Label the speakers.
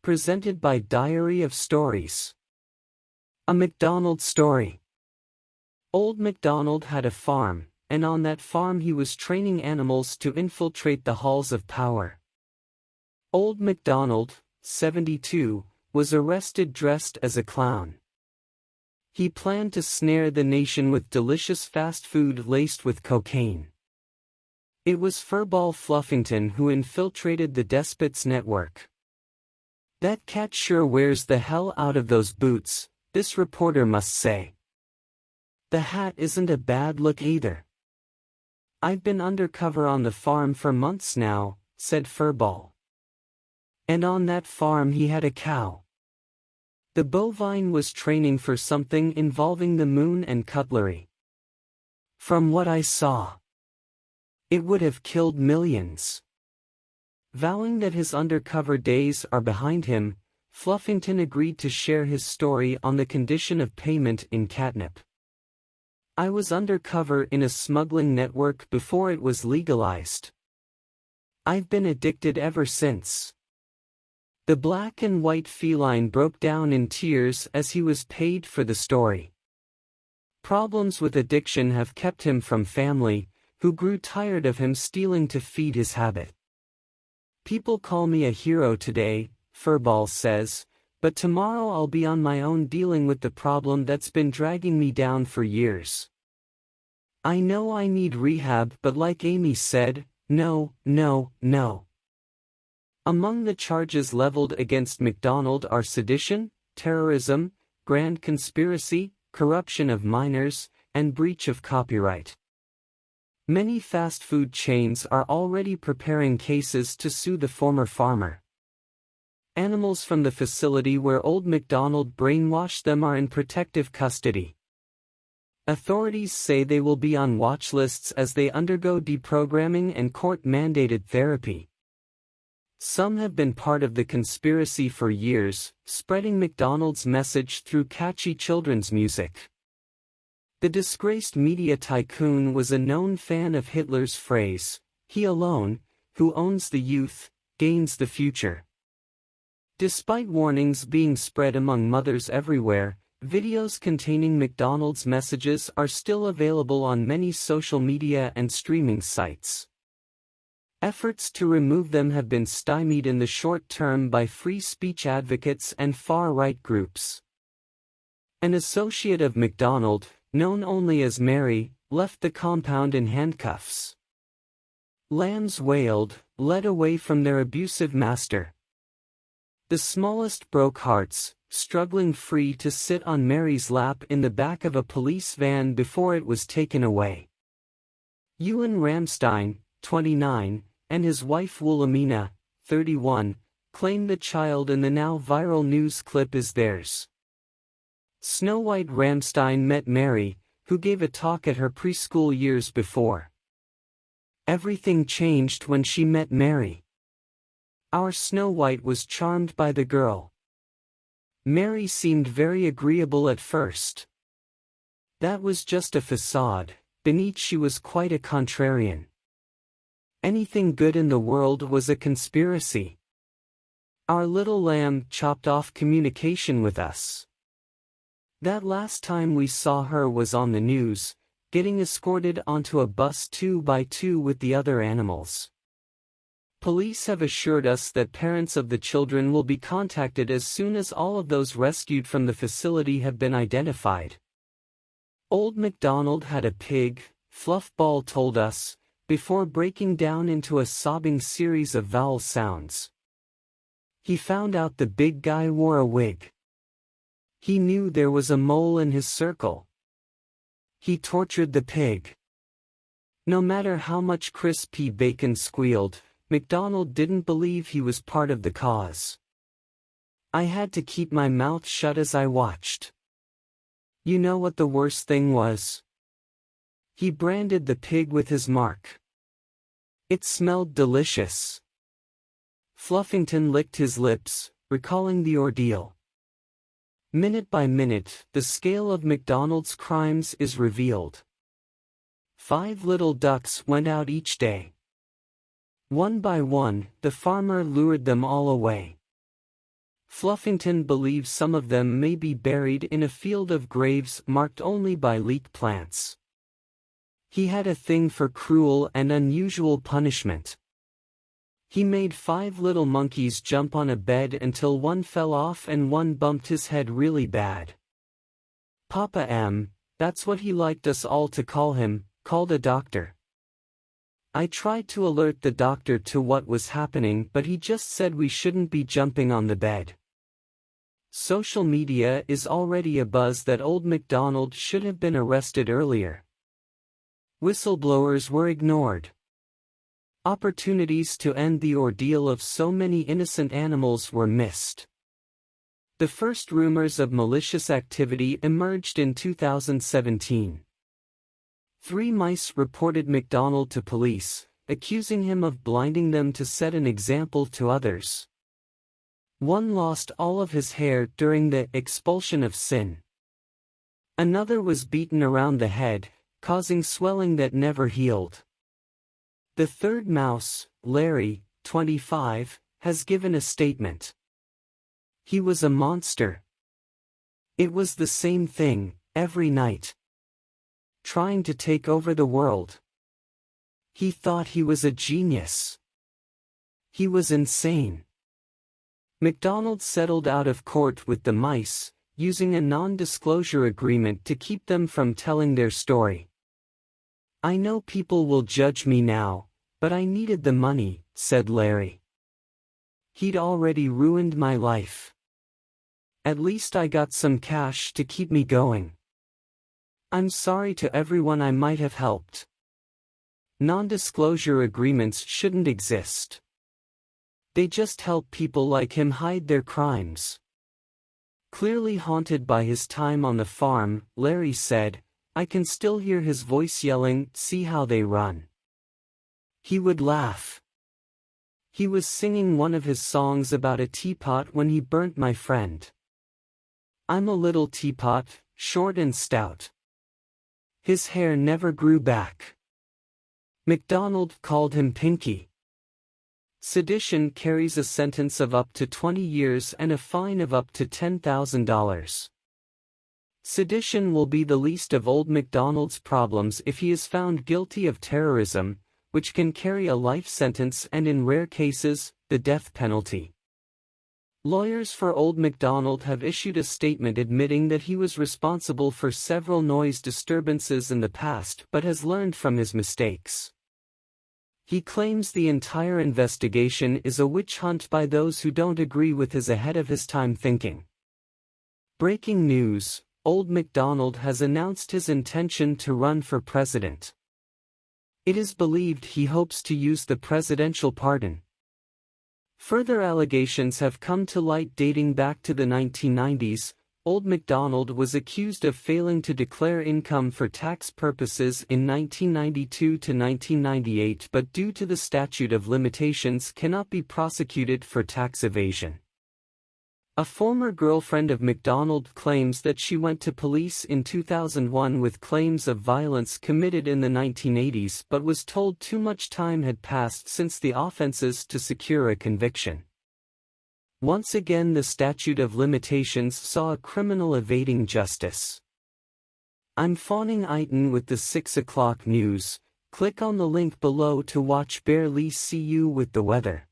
Speaker 1: presented by Diary of Stories. A MacDonald Story. Old MacDonald had a farm, and on that farm he was training animals to infiltrate the halls of power. Old MacDonald, 72, was arrested dressed as a clown. He planned to snare the nation with delicious fast food laced with cocaine. It was Furball Fluffington who infiltrated the despot's network. "That cat sure wears the hell out of those boots," this reporter must say. "The hat isn't a bad look either." "I've been undercover on the farm for months now," said Furball. And on that farm he had a cow. The bovine was training for something involving the moon and cutlery. "From what I saw, it would have killed millions." Vowing that his undercover days are behind him, Fluffington agreed to share his story on the condition of payment in catnip. "I was undercover in a smuggling network before it was legalized. I've been addicted ever since." The black and white feline broke down in tears as he was paid for the story. Problems with addiction have kept him from family, who grew tired of him stealing to feed his habit. "People call me a hero today," Furball says, "but tomorrow I'll be on my own dealing with the problem that's been dragging me down for years. I know I need rehab, but like Amy said, no, no, no." Among the charges leveled against MacDonald are sedition, terrorism, grand conspiracy, corruption of minors, and breach of copyright. Many fast food chains are already preparing cases to sue the former farmer. Animals from the facility where old MacDonald brainwashed them are in protective custody. Authorities say they will be on watch lists as they undergo deprogramming and court-mandated therapy. Some have been part of the conspiracy for years, spreading MacDonald's message through catchy children's music. The disgraced media tycoon was a known fan of Hitler's phrase, "He alone, who owns the youth, gains the future." Despite warnings being spread among mothers everywhere, videos containing MacDonald's messages are still available on many social media and streaming sites. Efforts to remove them have been stymied in the short term by free speech advocates and far-right groups. An associate of MacDonald, known only as Mary, left the compound in handcuffs. Lambs wailed, led away from their abusive master. The smallest broke hearts, struggling free to sit on Mary's lap in the back of a police van before it was taken away. Ewan Ramstein, 29, and his wife Wilhelmina, 31, claim the child in the now viral news clip is theirs. Snow White Ramstein met Mary, who gave a talk at her preschool years before. "Everything changed when she met Mary. Our Snow White was charmed by the girl. Mary seemed very agreeable at first. That was just a facade, beneath she was quite a contrarian. Anything good in the world was a conspiracy. Our little lamb chopped off communication with us. That last time we saw her was on the news, getting escorted onto a bus 2x2 with the other animals. Police have assured us that parents of the children will be contacted as soon as all of those rescued from the facility have been identified." Old MacDonald had a pig, Fluffball told us, before breaking down into a sobbing series of vowel sounds. He found out the big guy wore a wig. He knew there was a mole in his circle. He tortured the pig. No matter how much crispy bacon squealed, MacDonald didn't believe he was part of the cause. "I had to keep my mouth shut as I watched. You know what the worst thing was? He branded the pig with his mark. It smelled delicious." Fluffington licked his lips, recalling the ordeal. Minute by minute, the scale of MacDonald's crimes is revealed. 5 little ducks went out each day. One by one, the farmer lured them all away. Fluffington believes some of them may be buried in a field of graves marked only by leek plants. He had a thing for cruel and unusual punishment. He made 5 little monkeys jump on a bed until one fell off and one bumped his head really bad. Papa M, that's what he liked us all to call him, called a doctor. I tried to alert the doctor to what was happening, but he just said we shouldn't be jumping on the bed. Social media is already abuzz that old MacDonald should have been arrested earlier. Whistleblowers were ignored. Opportunities to end the ordeal of so many innocent animals were missed. The first rumors of malicious activity emerged in 2017. 3 mice reported MacDonald to police, accusing him of blinding them to set an example to others. One lost all of his hair during the expulsion of sin. Another was beaten around the head, causing swelling that never healed. The third mouse, Larry, 25, has given a statement. He was a monster. It was the same thing, every night. Trying to take over the world. He thought he was a genius. He was insane. MacDonald settled out of court with the mice, using a non-disclosure agreement to keep them from telling their story. I know people will judge me now, but I needed the money, said Larry. He'd already ruined my life. At least I got some cash to keep me going. I'm sorry to everyone I might have helped. Non-disclosure agreements shouldn't exist. They just help people like him hide their crimes. Clearly haunted by his time on the farm, Larry said, I can still hear his voice yelling, "See how they run." He would laugh. He was singing one of his songs about a teapot when he burnt my friend. I'm a little teapot, short and stout. His hair never grew back. MacDonald called him Pinky. Sedition carries a sentence of up to 20 years and a fine of up to $10,000. Sedition will be the least of old MacDonald's problems if he is found guilty of terrorism, which can carry a life sentence and in rare cases, the death penalty. Lawyers for old MacDonald have issued a statement admitting that he was responsible for several noise disturbances in the past but has learned from his mistakes. He claims the entire investigation is a witch hunt by those who don't agree with his ahead-of-his-time thinking. Breaking news, old MacDonald has announced his intention to run for president. It is believed he hopes to use the presidential pardon. Further allegations have come to light dating back to the 1990s. Old MacDonald was accused of failing to declare income for tax purposes in 1992 to 1998, but due to the statute of limitations cannot be prosecuted for tax evasion. A former girlfriend of MacDonald claims that she went to police in 2001 with claims of violence committed in the 1980s but was told too much time had passed since the offenses to secure a conviction. Once again, the statute of limitations saw a criminal evading justice. I'm Fawning Iton with the 6 o'clock news. Click on the link below to watch Bear Lee. See you with the weather.